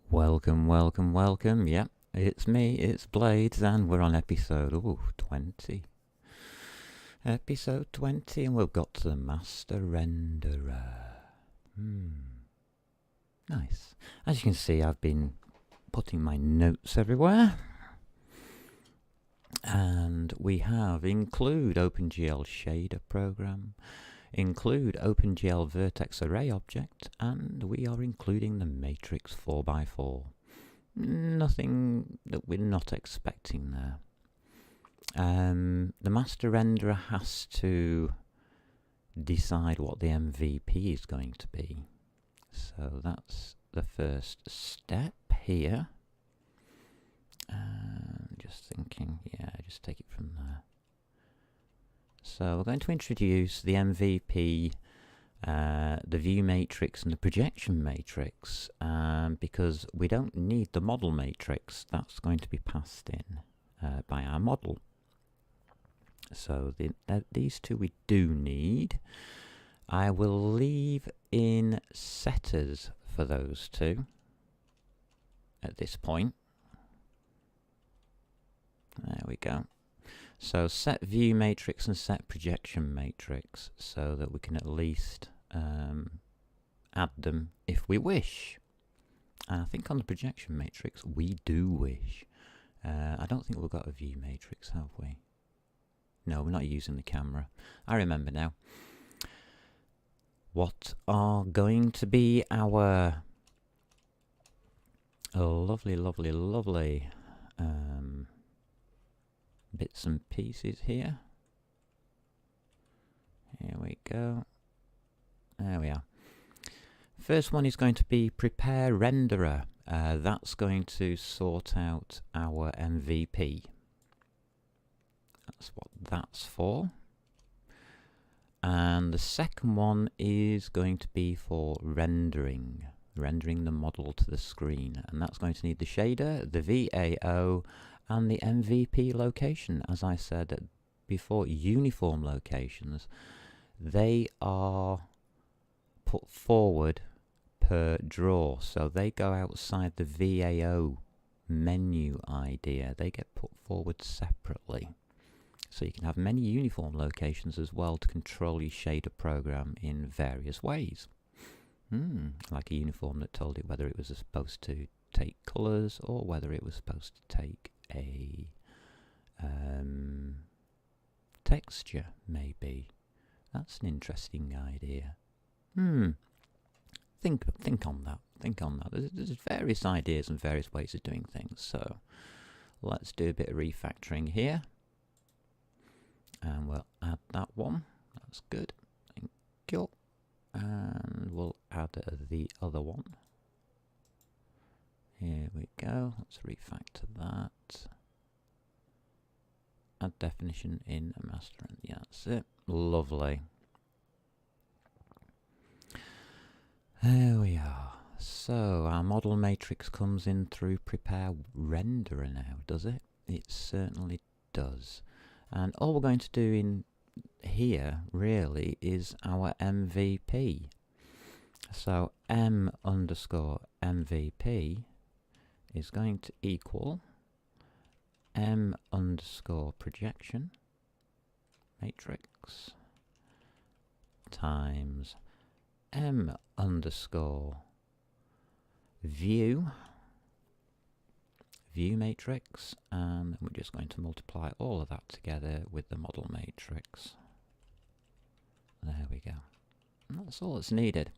Welcome, welcome, welcome. Yep, it's me, it's Blades, and we're on episode 20. Episode 20, and we've got the Master Renderer. Nice. As you can see, I've been putting my notes everywhere. And we have include OpenGL shader program, include OpenGL vertex array object, and we are including the matrix 4x4. Nothing that we're not expecting there. The master renderer has to decide what the MVP is going to be. So that's the first step here. Just thinking, yeah, just take it from there. So we're going to introduce the MVP, the view matrix and the projection matrix, because we don't need the model matrix. That's going to be passed in by our model. So these two we do need. I will leave in setters for those two at this point. There we go. So set view matrix and set projection matrix so that we can at least add them if we wish. And I think on the projection matrix we do wish. I don't think we've got a view matrix, have we? No, we're not using the camera. I remember now. What are going to be our lovely bits and pieces here. Here we go. There we are. First one is going to be prepare renderer. That's going to sort out our MVP. That's what that's for. And the second one is going to be for rendering the model to the screen, and that's going to need the shader, the VAO, and the MVP location. As I said before, uniform locations, they are put forward per draw, so they go outside the VAO menu idea. They get put forward separately. So you can have many uniform locations as well to control your shader program in various ways. Like a uniform that told it whether it was supposed to take colours or whether it was supposed to take a texture, maybe. That's an interesting idea. Think on that. Think on that. There's various ideas and various ways of doing things. So let's do a bit of refactoring here. And we'll add that one. That's good. Thank you. And we'll add the other one. Here we go. Let's refactor that. Add definition in a master. Yeah, that's it. Lovely. There we are. So our model matrix comes in through prepare renderer now, does it? It certainly does. And all we're going to do in here really is our MVP. So M underscore MVP is going to equal M underscore projection matrix times M underscore view matrix, and we're just going to multiply all of that together with the model matrix. There we go. And that's all that's needed.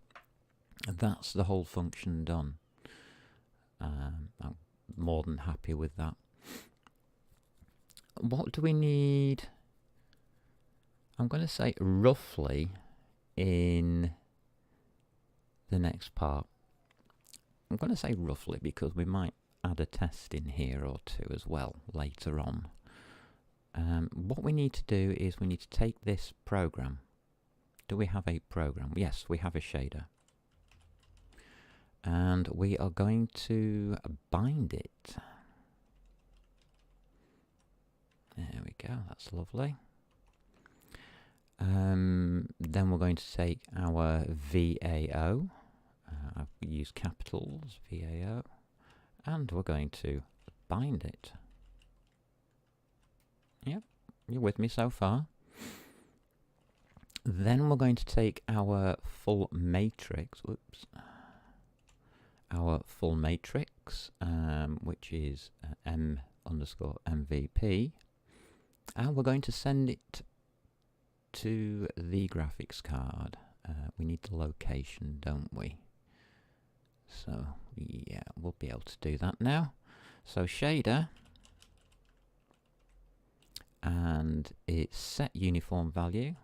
And that's the whole function done. I'm more than happy with that. What do we need? I'm going to say roughly in the next part. I'm going to say roughly because we might add a test in here or two as well later on. What we need to do is we need to take this program. Do we have a program? Yes, we have a shader. And we are going to bind it. There we go, that's lovely. Then we're going to take our VAO. I've used capitals, VAO. and we're going to bind it. Yep, you're with me so far. Then we're going to take our full matrix, our full matrix, which is m_mvp, and we're going to send it to the graphics card. We need the location, don't we? So yeah, we'll be able to do that now. So shader, and it's set uniform value.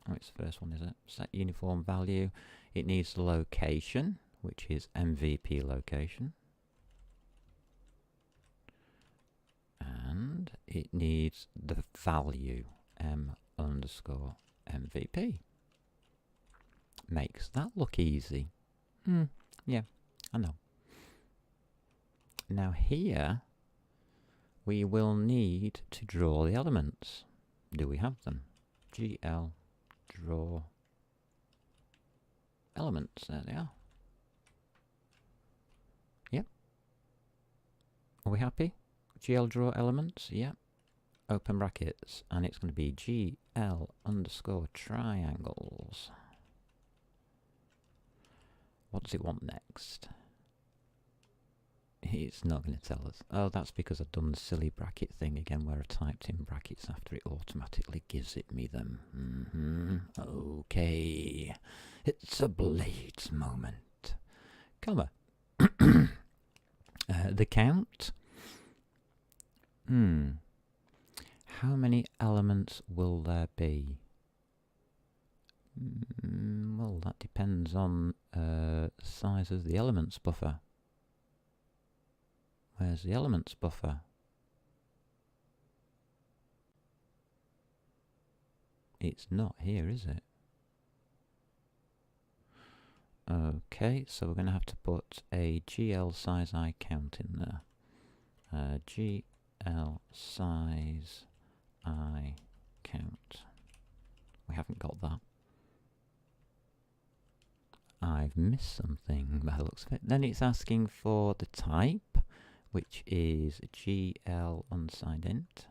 Oh, it's the first one, is it? Set uniform value. It needs the location, which is MVP location. And it needs the value, m_MVP. Makes that look easy. Yeah, I know. Now here, we will need to draw the elements. Do we have them? GL draw elements. There they are. Yep. Are we happy? GL draw elements. Yep. Open brackets, and it's going to be GL_triangles. What does it want next? It's not going to tell us. Oh, that's because I've done the silly bracket thing again where I typed in brackets after it automatically gives it me them. Okay. It's a Blades moment. Comma. The count. How many elements will there be? Well, that depends on the size of the elements buffer. Where's the elements buffer? It's not here, is it? Okay, so we're going to have to put a GL size I count in there. GL size I count. We haven't got that. I've missed something by the looks of it. Then it's asking for the type, which is GL unsigned int.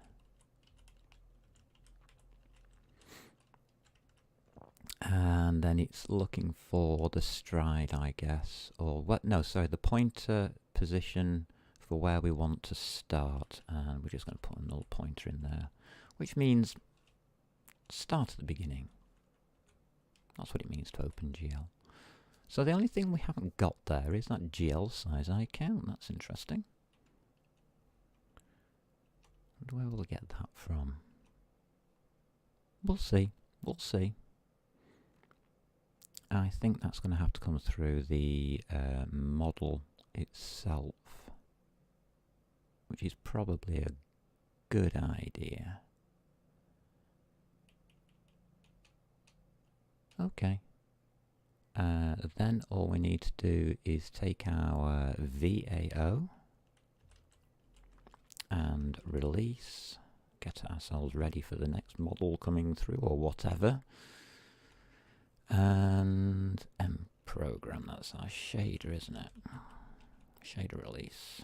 And then it's looking for the stride, I guess, or what? No, sorry, the pointer position for where we want to start. And we're just going to put a null pointer in there, which means start at the beginning. That's what it means to OpenGL. So the only thing we haven't got there is that GL size I count. That's interesting. Where will we get that from? We'll see. We'll see. I think that's going to have to come through the model itself, which is probably a good idea. Okay. Then all we need to do is take our VAO and release, get ourselves ready for the next model coming through or whatever. And mprogram, that's our shader, isn't it? Shader release.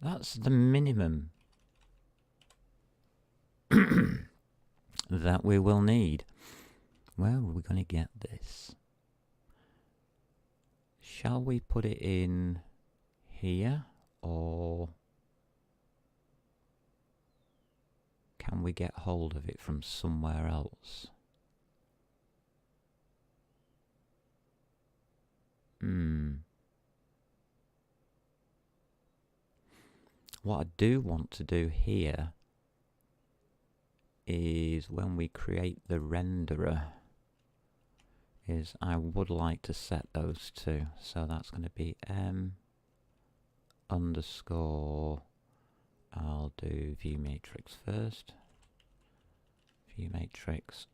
That's the minimum that we will need. Where are we going to get this? Shall we put it in here, or can we get hold of it from somewhere else? What I do want to do here is when we create the renderer is I would like to set those two. So that's going to be _, I'll do viewMatrix first. ViewMatrix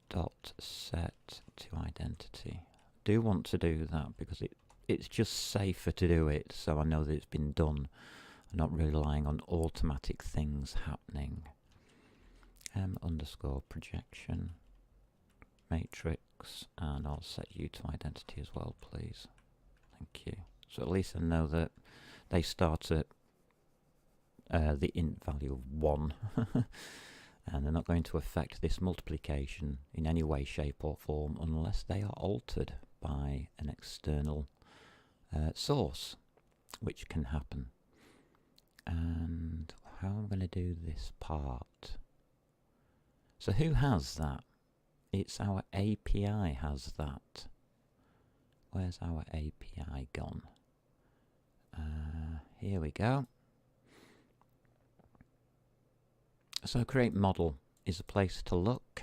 dot set to identity. Do want to do that because it's just safer to do it, so I know that it's been done. I'm not relying on automatic things happening. _projection matrix, and I'll set you to identity as well, please. Thank you. So at least I know that they start at the int value of 1. And they're not going to affect this multiplication in any way, shape or form unless they are altered by an external source, which can happen. And how I'm going to do this part. So who has that? It's our API has that. Where's our API gone? Here we go. So create model is a place to look.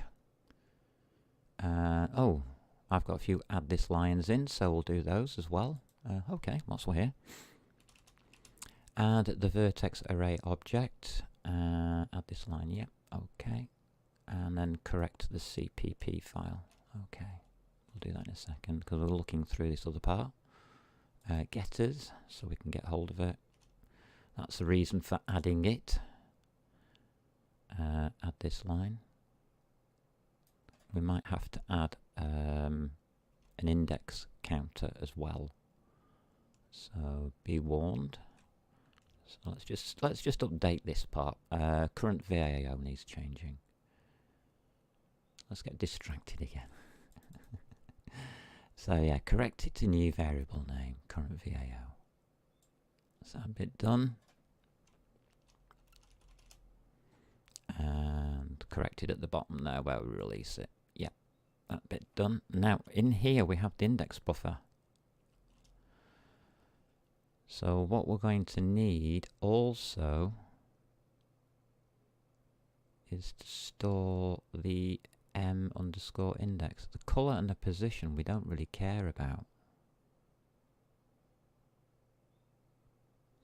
Oh, I've got a few add this lines in, so we'll do those as well. Okay, whilst we're here. Add the vertex array object. Add this line, yep, okay. And then correct the CPP file. Okay, we'll do that in a second because we're looking through this other part. Getters, so we can get hold of it. That's the reason for adding it. Add this line. We might have to add an index counter as well. So be warned. So let's just update this part. Current VAO needs changing. Let's get distracted again. So yeah, correct it to new variable name, current VAO. Is that bit done? And correct it at the bottom there where we release it. Yeah, that bit done. Now in here we have the index buffer. So what we're going to need also is to store the m_index. The color and the position we don't really care about.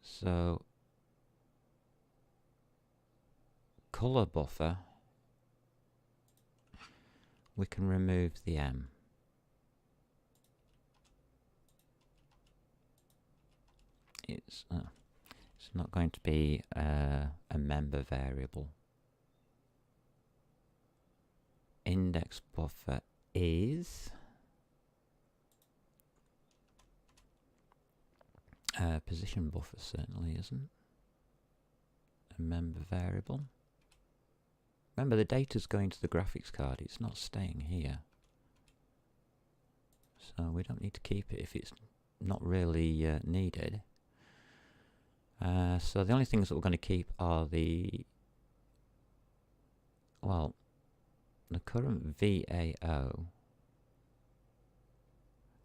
So color buffer, we can remove the m. It's not going to be a member variable. Index buffer is position buffer certainly isn't a member variable. Remember, the data's going to the graphics card, it's not staying here. So we don't need to keep it if it's not really needed. So the only things that we're going to keep are the current VAO.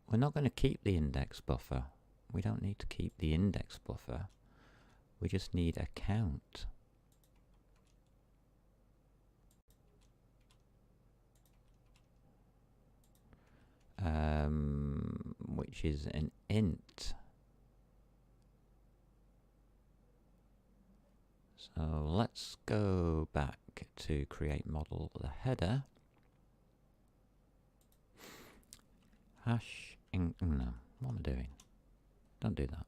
We're not going to keep the index buffer. We don't need to keep the index buffer. We just need a count. Which is an int. So let's go back to create model, the header. Hash, no, what am I doing? Don't do that.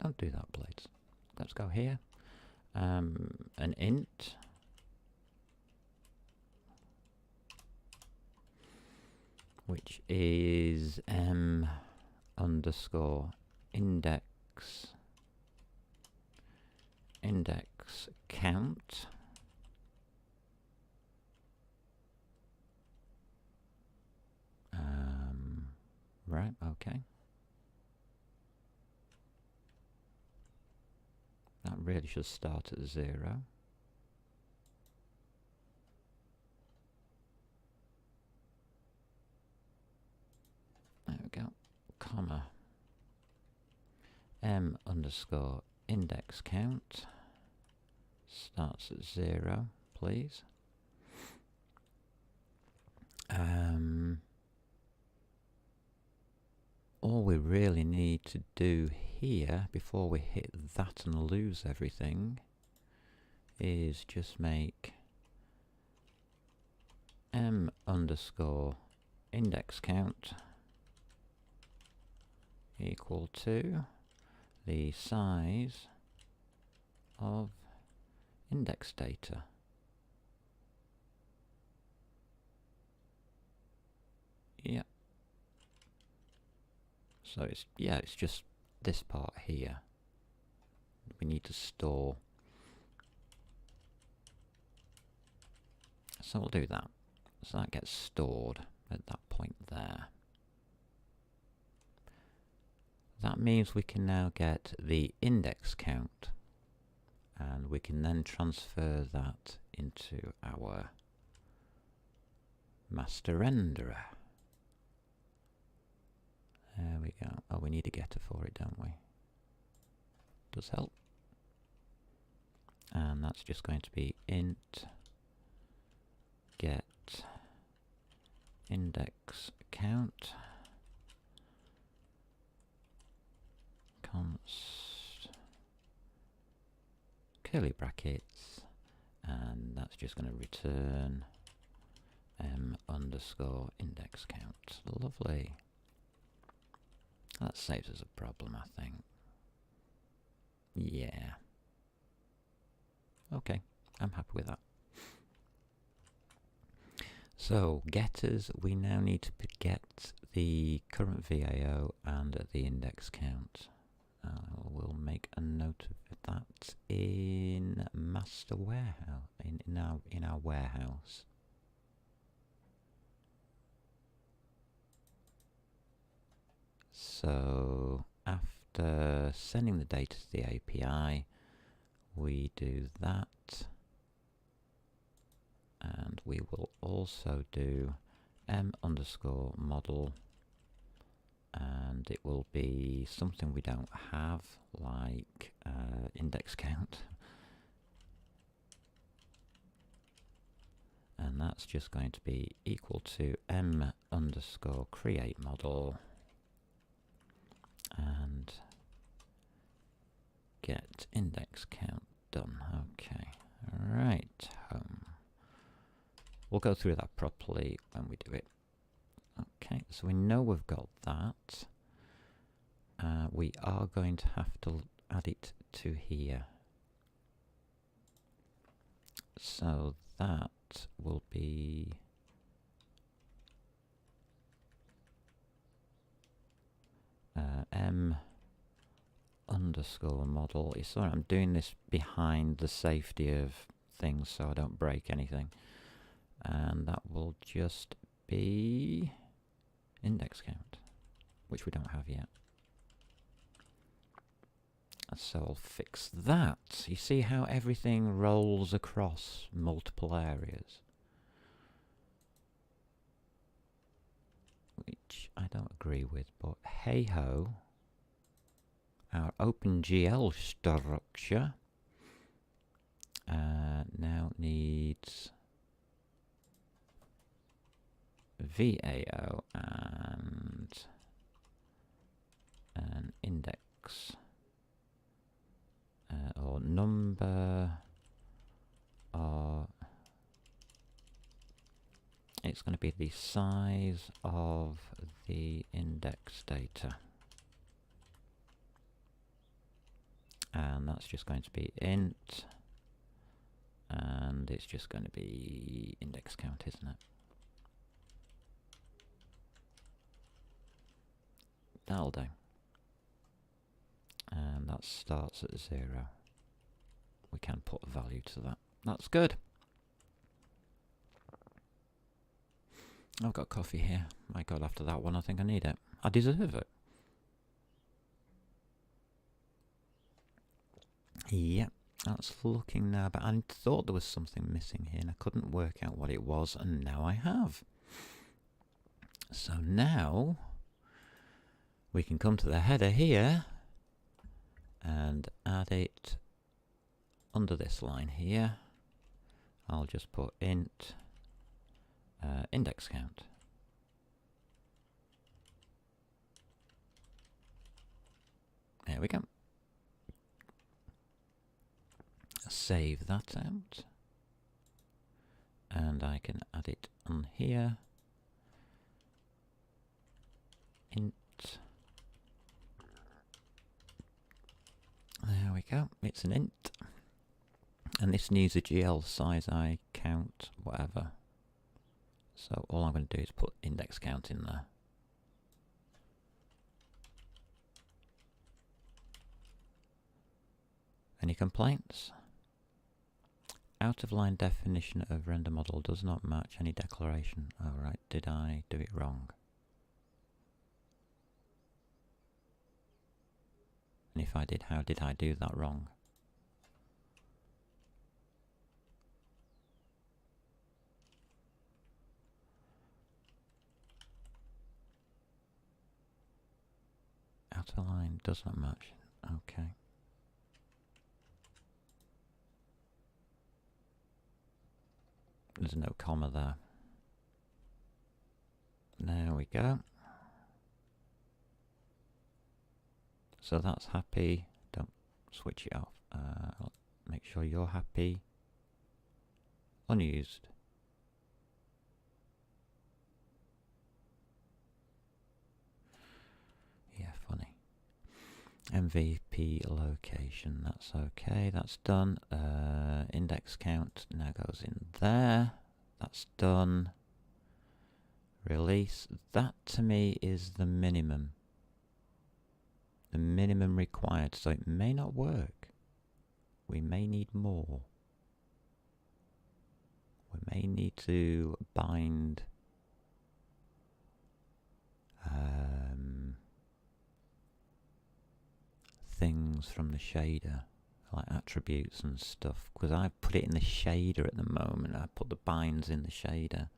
Don't do that, Blades. Let's go here. An int. Which is m_index count. Right, okay. That really should start at 0. There we go, comma, m_index count starts at 0, please. All we really need to do here before we hit that and lose everything is just make m_index count equal to the size of index data. Yeah. So it's, yeah, it's just this part here. We need to store. So we'll do that. So that gets stored at that point there. That means we can now get the index count, and we can then transfer that into our master renderer. There we go. Oh, we need a getter for it, don't we? Does help. And that's just going to be int get index count const curly brackets, and that's just going to return underscore index count. Lovely. That saves us a problem, I think. Yeah. Okay, I'm happy with that. So, getters, we now need to get the current VAO and the index count. We'll make a note of that in master warehouse, in our warehouse. So after sending the data to the API, we do that, and we will also do m_model, and it will be something we don't have, like index count, and that's just going to be equal to m_create model and get index count done. Okay, right. We'll go through that properly when we do it. Okay, so we know we've got that. We are going to have to add it to here. So that will be m_model. Sorry, I'm doing this behind the safety of things so I don't break anything. And that will just be index count, which we don't have yet. So I'll fix that. You see how everything rolls across multiple areas? Which I don't agree with, but hey ho. Our OpenGL structure now needs VAO and an index or number, or it's going to be the size of the index data, and that's just going to be int, and it's just going to be index count, isn't it? That'll do. And that starts at 0. We can put a value to that. That's good. I've got coffee here. My God, after that one, I think I need it. I deserve it. Yep, that's looking now. But I thought there was something missing here, and I couldn't work out what it was, and now I have. So now we can come to the header here and add it under this line here. I'll just put int index count. There we go. Save that out, and I can add it on here. Int. There we go. It's an int, and this needs a GL size, I count, whatever. So all I'm going to do is put index count in there. Any complaints? Out of line definition of render model does not match any declaration. Alright, did I do it wrong? And if I did, how did I do that wrong? Out of line does not match. Okay. There's no comma there. There we go. So that's happy. Don't switch it off. I'll make sure you're happy. Unused. Yeah, funny. MVP location, that's okay, that's done. Index count now goes in there. That's done. Release. That to me is the minimum. The minimum required, so it may not work. We may need more. We may need to bind things from the shader, like attributes and stuff, because I put it in the shader at the moment. I put the binds in the shader,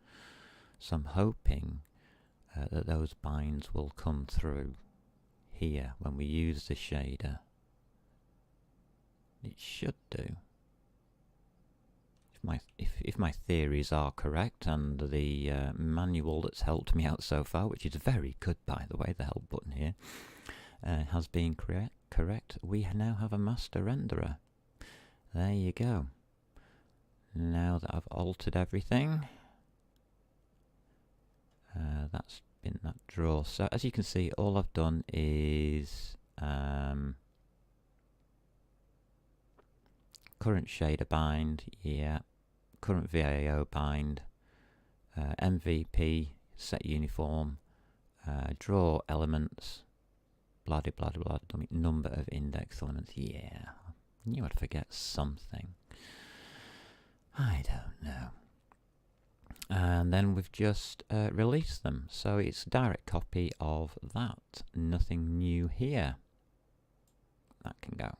so I'm hoping that those binds will come through here when we use the shader. It should do. If my theories are correct, and the manual that's helped me out so far, which is very good by the way, the help button here, has been correct, we now have a master renderer. There you go. Now that I've altered everything, that's been that draw. So as you can see, all I've done is current shader bind, yeah, current VAO bind, MVP set uniform, draw elements, blah blah blah blah, number of index elements. Yeah, I knew I'd forget something. I don't know. And then we've just released them, so it's a direct copy of that. Nothing new here. That can go.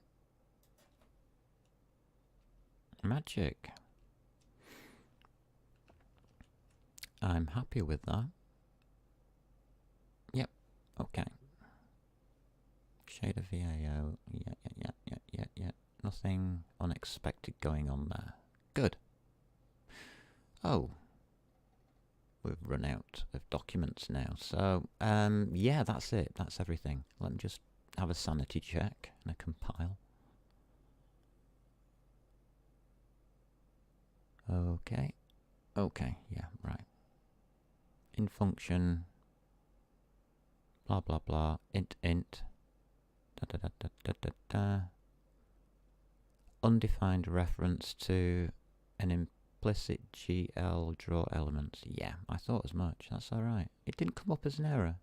Magic. I'm happy with that. Yep, okay. Shader VAO, yeah. Nothing unexpected going on there. Good. Oh. We've run out of documents now, so yeah, that's it. That's everything. Let me just have a sanity check and a compile. Okay, yeah, right. In function, blah blah blah, int, undefined reference to an implicit GL draw elements. Yeah, I thought as much. That's alright. It didn't come up as an error.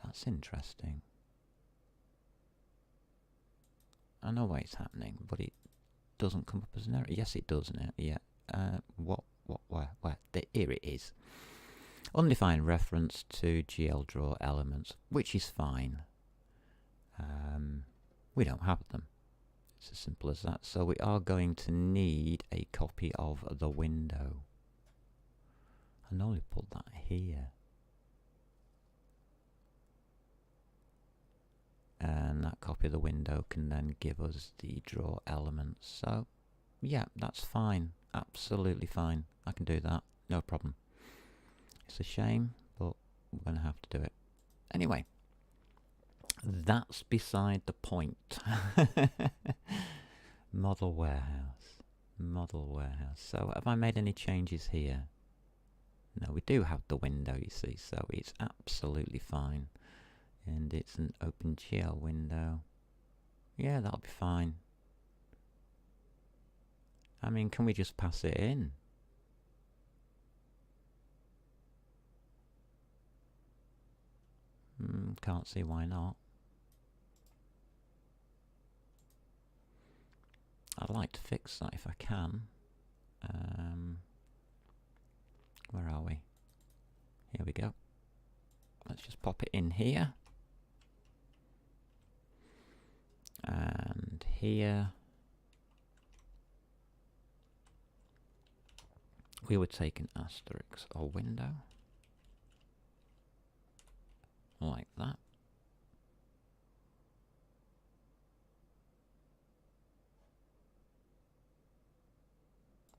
That's interesting. I know why it's happening, but it doesn't come up as an error. Yes, it does now. Yeah. Where? Here it is. Undefined reference to GL draw elements, which is fine. We don't have them. It's as simple as that. So we are going to need a copy of the window. I normally put that here. And that copy of the window can then give us the draw elements. So, yeah, that's fine. Absolutely fine. I can do that. No problem. It's a shame, but we're going to have to do it. Anyway, that's beside the point. Model warehouse. Model warehouse. So, have I made any changes here? No, we do have the window, you see, so it's absolutely fine. And it's an OpenGL window. Yeah, that'll be fine. I mean, can we just pass it in? Can't see why not. I'd like to fix that if I can. Where are we? Here we go. Let's just pop it in here. And here. We would take an asterisk or window. Like that.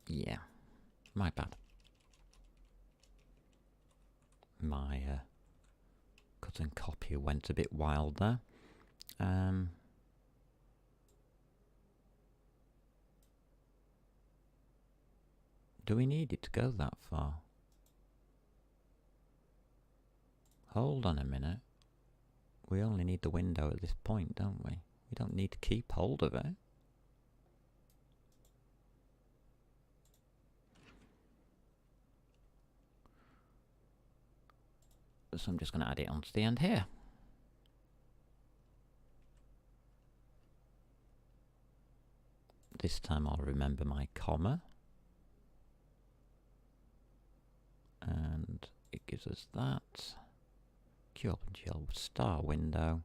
Yeah, my bad. My cut and copy went a bit wild there. Do we need it to go that far? Hold on a minute. We only need the window at this point, don't we? We don't need to keep hold of it. So I'm just going to add it onto the end here. This time I'll remember my comma. And it gives us that. QOpenGL star window.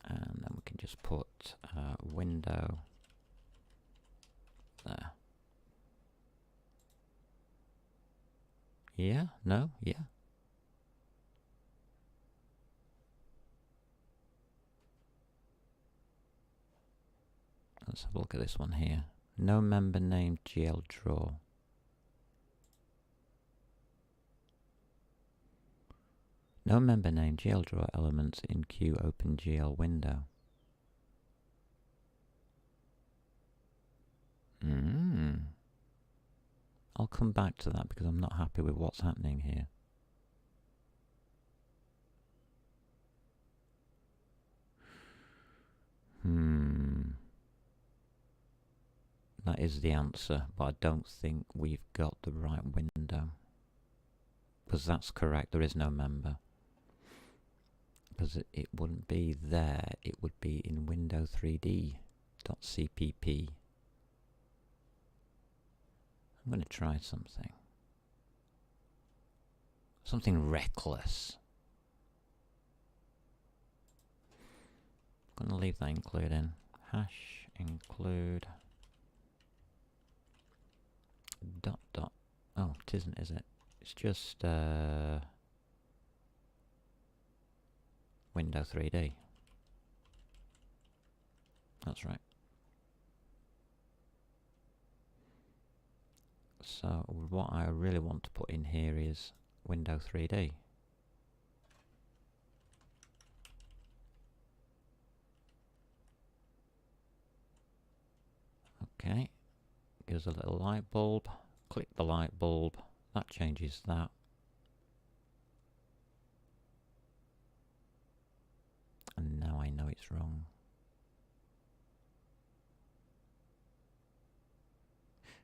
And then we can just put window there. Yeah? No? Yeah? Let's have a look at this one here. No member named GL draw. No member named GL draw elements in QOpenGL window. I'll come back to that because I'm not happy with what's happening here. That is the answer, but I don't think we've got the right window. Because that's correct, there is no member. Because it wouldn't be there, it would be in window3d.cpp. I'm going to try something. Something reckless. I'm going to leave that include in. Hash include dot dot. Oh, it isn't, is it? It's just window 3D. That's right. So what I really want to put in here is window 3D. Okay, gives a little light bulb. Click the light bulb. That changes that. And now I know it's wrong.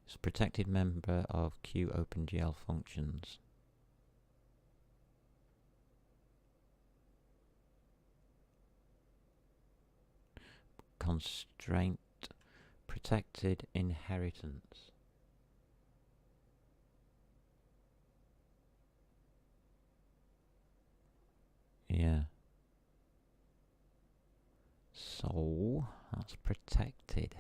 It's a protected member of QOpenGL functions. Constraint protected inheritance. Yeah. So that's protected.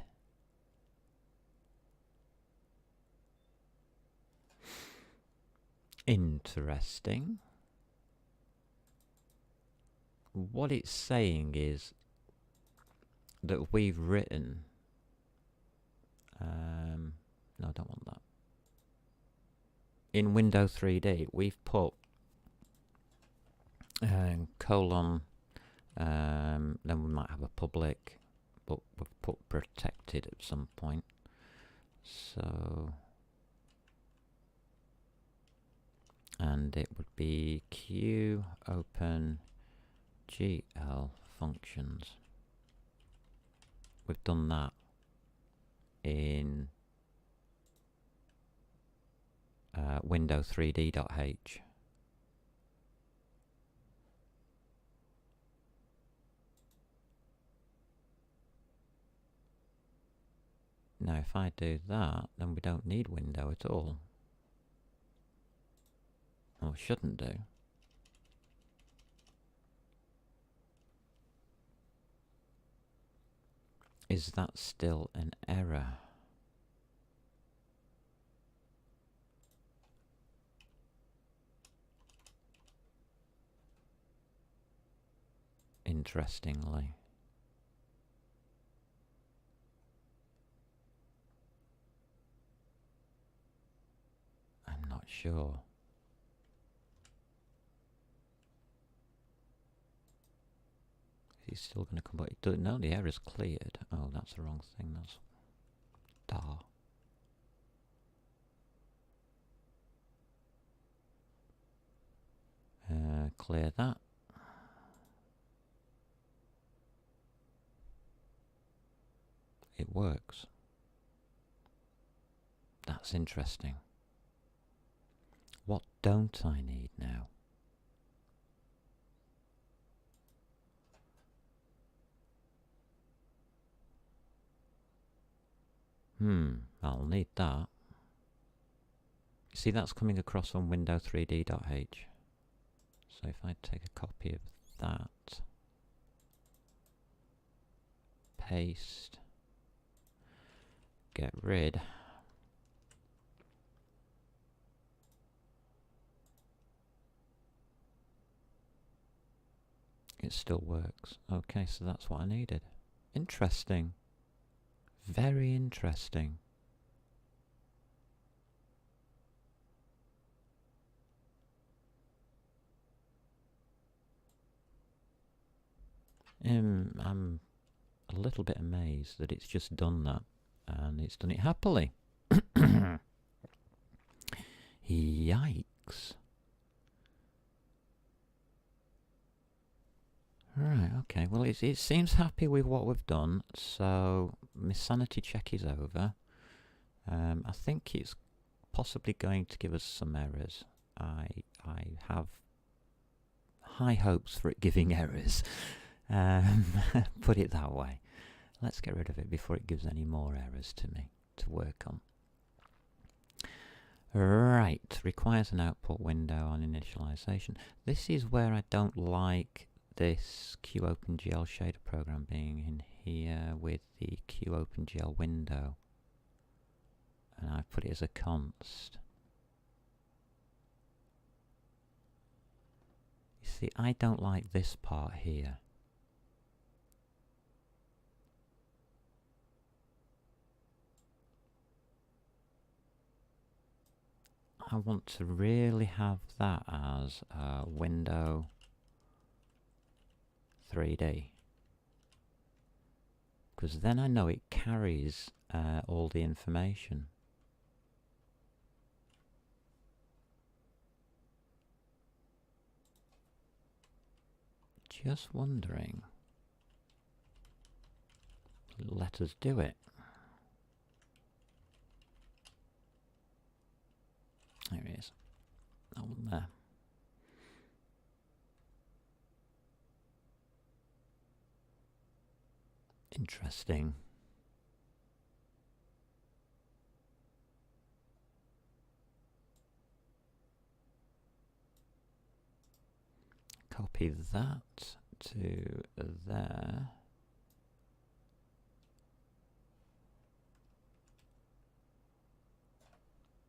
Interesting. What it's saying is that we've written no, I don't want that. In Windows 3D we've put colon, then we might have a public, but we've put protected at some point. So, and it would be QOpenGL functions. We've done that in window3d.h. Now if I do that, then we don't need window at all. Or shouldn't do. Is that still an error? Interestingly. I'm not sure. He's still going to come back. No, the error's cleared. Oh, that's the wrong thing. That's dar. Clear that. It works. That's interesting. What don't I need now? I'll need that. See, that's coming across on window 3D.h. So if I take a copy of that, paste, get rid, it still works. Okay, so that's what I needed. Interesting. Very interesting. I'm a little bit amazed that it's just done that, and it's done it happily. Yikes. Right, okay, well it seems happy with what we've done, so my sanity check is over. I think it's possibly going to give us some errors. I have high hopes for it giving errors. Put it that way. Let's get rid of it before it gives any more errors to me to work on. Right, requires an output window on initialization. This is where I don't like this QOpenGL shader program being in here with the QOpenGL window. And I put it as a const. You see, I don't like this part here. I want to really have that as window 3D, because then I know it carries all the information. Just wondering. Let us do it. There it is. That one there. Interesting. Copy that to there.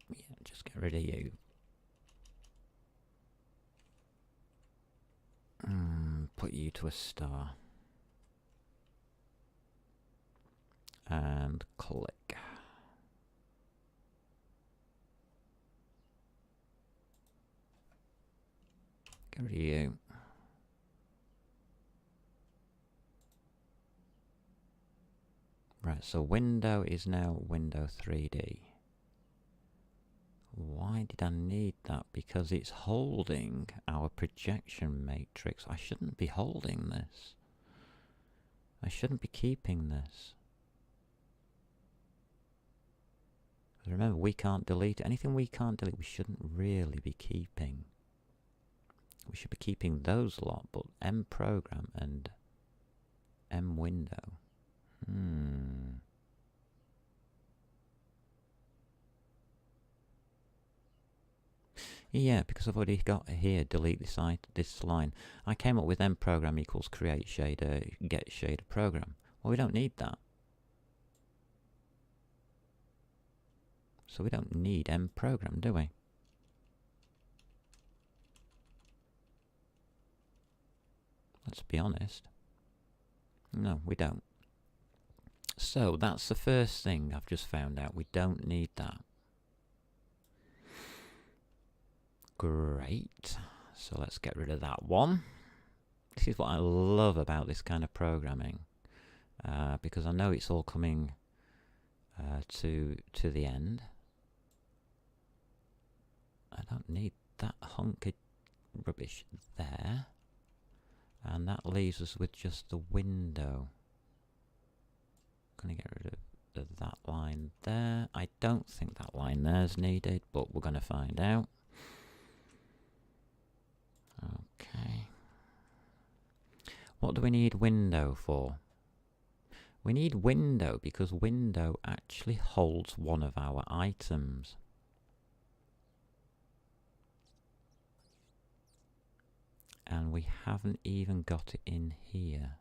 Yeah, just get rid of you. Put you to a star. And click. Get rid of you. Right, so window is now window 3D. Why did I need that? Because it's holding our projection matrix. I shouldn't be holding this. I shouldn't be keeping this. Remember, we can't delete anything we can't delete. We shouldn't really be keeping. We should be keeping those lot, but M program and M window. Yeah, because I've already got here, delete this line. I came up with mprogram equals create shader, get shader program. Well, we don't need that. So we don't need mprogram, do we? Let's be honest. No, we don't. So that's the first thing I've just found out. We don't need that. Great. So let's get rid of that one. This is what I love about this kind of programming, because I know it's all coming to the end. I don't need that hunk of rubbish there. And that leaves us with just the window. I'm going to get rid of that line there. I don't think that line there is needed, but we're going to find out. Okay. What do we need window for? We need window because window actually holds one of our items. And we haven't even got it in here.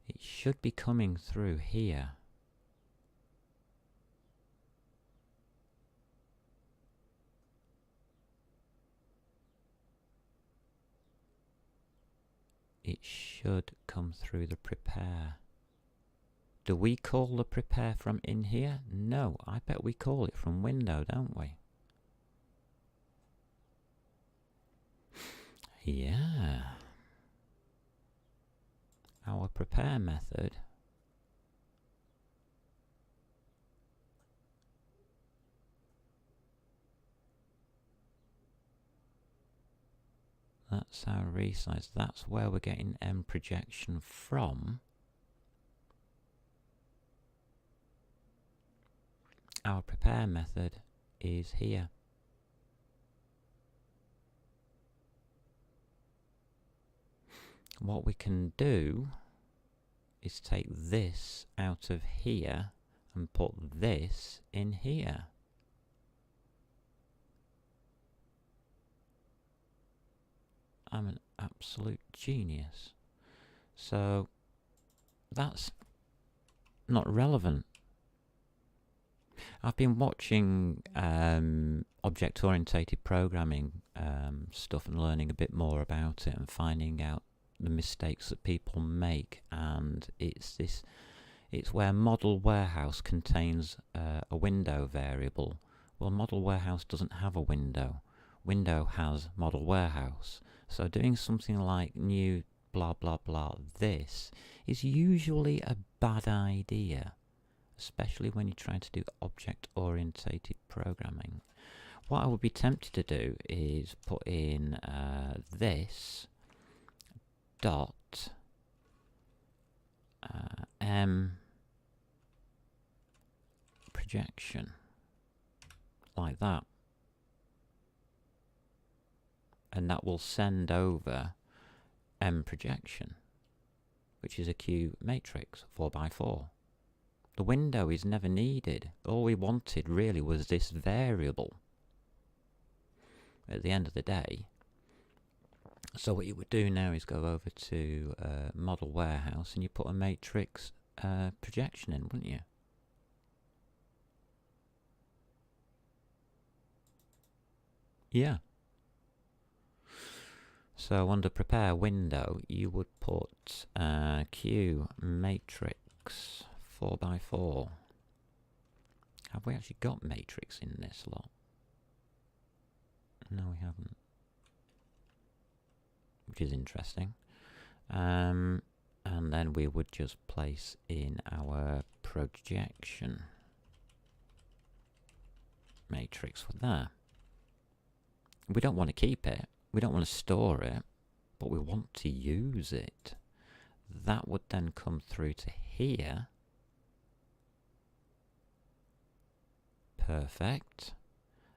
It should be coming through here. It should come through the prepare. Do we call the prepare from in here? No, I bet we call it from window, don't we? Yeah. Our prepare method that's our resize. That's where we're getting M projection from. Our prepare method is here. What we can do is take this out of here and put this in here. I'm an absolute genius. So that's not relevant. I've been watching object-oriented programming stuff and learning a bit more about it and finding out the mistakes that people make, and it's where model warehouse contains a window variable. Well, model warehouse doesn't have a window. Window has model warehouse. So doing something like new blah blah blah this is usually a bad idea, especially when you're trying to do object-oriented programming. What I would be tempted to do is put in this dot M projection, like that. And that will send over M projection, which is a Q matrix 4x4. The window is never needed. All we wanted really was this variable at the end of the day. So what you would do now is go over to model warehouse and you put a matrix projection in, wouldn't you? Yeah. So under prepare window, you would put Q matrix 4x4. Have we actually got matrix in this lot? No, we haven't. Which is interesting. And then we would just place in our projection matrix for there. We don't want to keep it. We don't want to store it, but we want to use it. That would then come through to here. Perfect.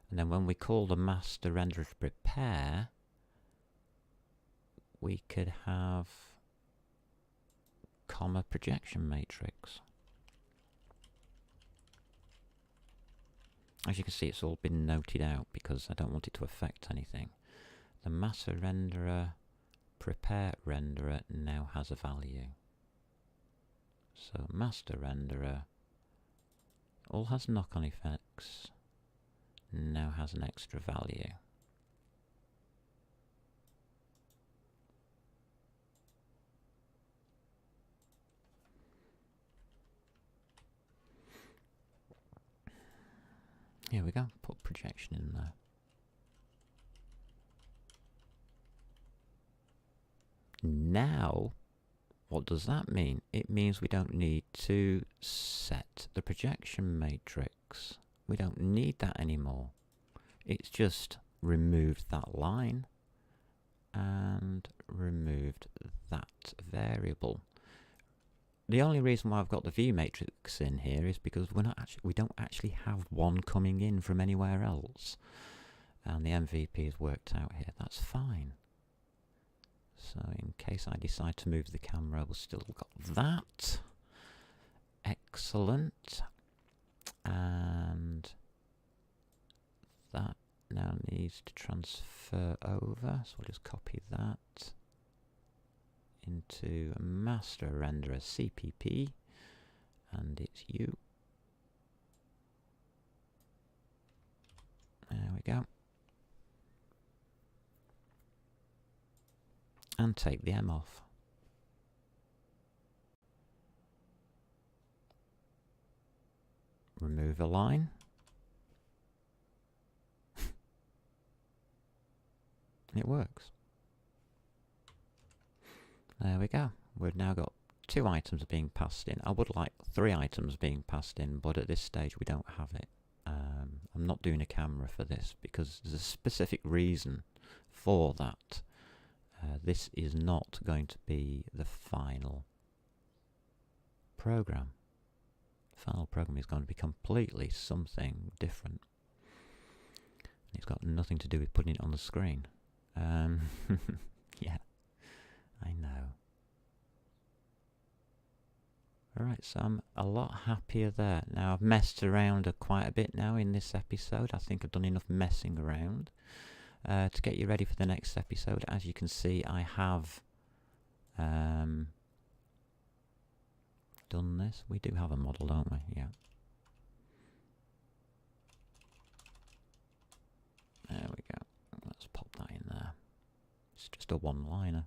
And then when we call the master renderer to prepare, we could have comma projection matrix. As you can see, it's all been noted out because I don't want it to affect anything. The master renderer, prepare renderer now has a value. So master renderer all has knock-on effects, now has an extra value. Here we go, put projection in there. Now, what does that mean? It means we don't need to set the projection matrix. We don't need that anymore. It's just removed that line and removed that variable. The only reason why I've got the view matrix in here is because we don't actually have one coming in from anywhere else. And the MVP is worked out here. That's fine. So in case I decide to move the camera, we've still got that. Excellent. And that now needs to transfer over. So we'll just copy that into a master renderer CPP, and it's you. There we go. And take the M off. Remove a line. It works. There we go. We've now got 2 items being passed in. I would like 3 items being passed in, but at this stage we don't have it. I'm not doing a camera for this because there's a specific reason for that. This is not going to be the final program. The final program is going to be completely something different. It's got nothing to do with putting it on the screen. Yeah, I know. Alright, so I'm a lot happier there. Now I've messed around quite a bit now in this episode. I think I've done enough messing around. To get you ready for the next episode, as you can see, I have done this. We do have a model, don't we? Yeah. There we go. Let's pop that in there. It's just a one-liner.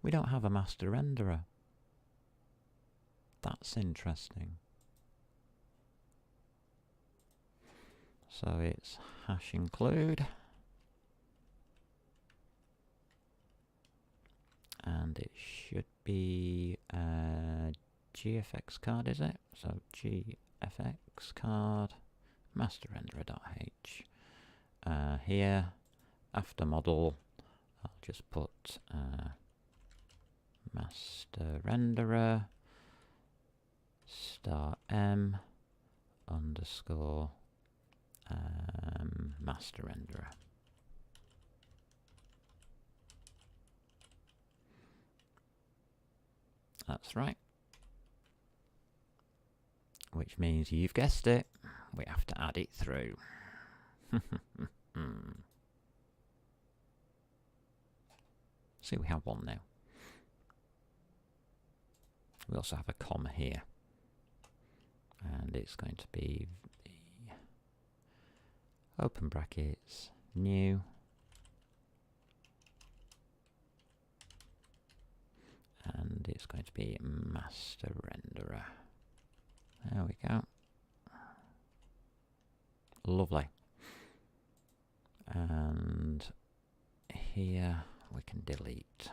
We don't have a master renderer. That's interesting. So it's hash include. And it should be GFX card, is it? So GFX card, master renderer.h. Here, after model, I'll just put master renderer star m underscore master renderer. That's right. Which means you've guessed it, we have to add it through. See, we have one now. We also have a comma here. And it's going to be the open brackets, new, and it's going to be master renderer. There we go. Lovely. And here we can delete.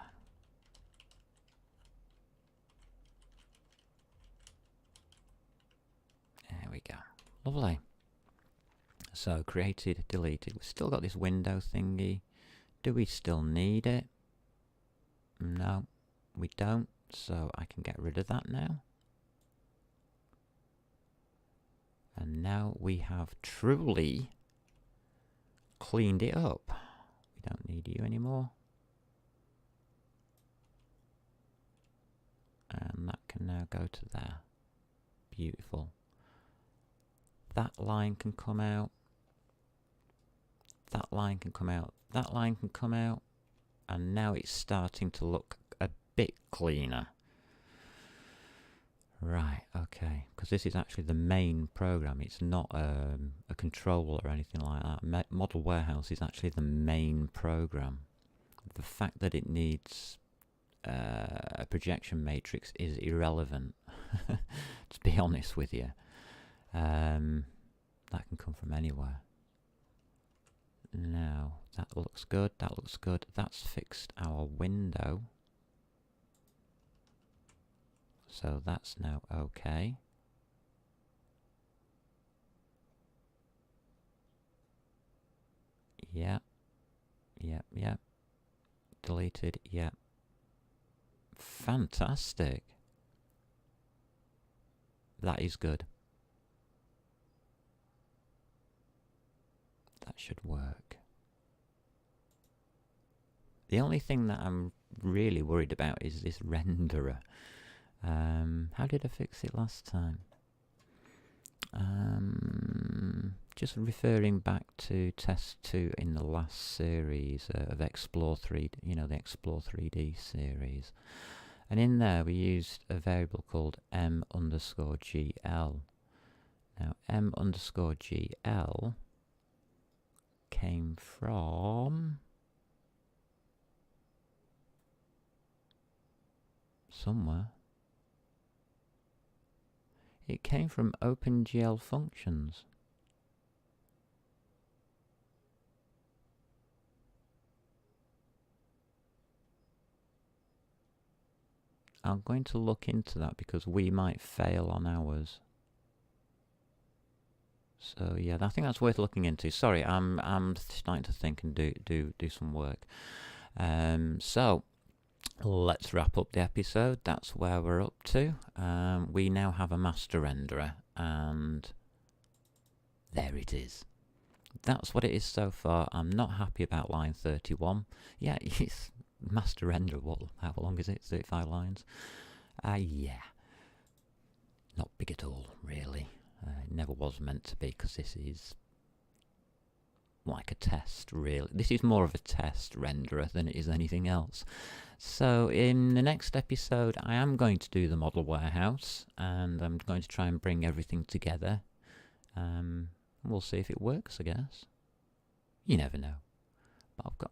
There we go. Lovely. So created, deleted. We've still got this window thingy. Do we still need it? No, we don't. So I can get rid of that now. And now we have truly cleaned it up. We don't need you anymore. And that can now go to there. Beautiful. that line can come out, that line can come out, that line can come out, and now it's starting to look a bit cleaner. Right, okay, because this is actually the main program. It's not a controller or anything like that. Model Warehouse is actually the main program. The fact that it needs a projection matrix is irrelevant, to be honest with you. That can come from anywhere. Now, that looks good, that looks good. That's fixed our window. So that's now okay. Yep. Yep, yep. Deleted, yep. Fantastic. That is good. That should work. The only thing that I'm really worried about is this renderer. How did I fix it last time? Just referring back to test 2 in the last series of Explore 3D, you know, the Explore 3D series. And in there we used a variable called m_gl. Now m_gl came from somewhere. It came from OpenGL functions. I'm going to look into that because we might fail on ours. So yeah, I think that's worth looking into. Sorry, I'm starting to think and do some work. So let's wrap up the episode. That's where we're up to. We now have a master renderer, and there it is. That's what it is so far. I'm not happy about line 31. Yeah, it's master render. How long is it? 35 lines? Yeah. Not big at all, really. It never was meant to be, because this is like a test, really. This is more of a test renderer than it is anything else. So in the next episode, I am going to do the model warehouse, and I'm going to try and bring everything together. We'll see if it works, I guess. You never know. But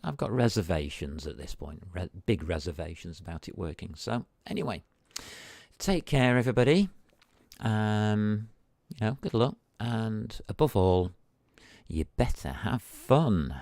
I've got reservations at this point, big reservations about it working. So anyway, take care, everybody. You know, good luck, and above all, you better have fun.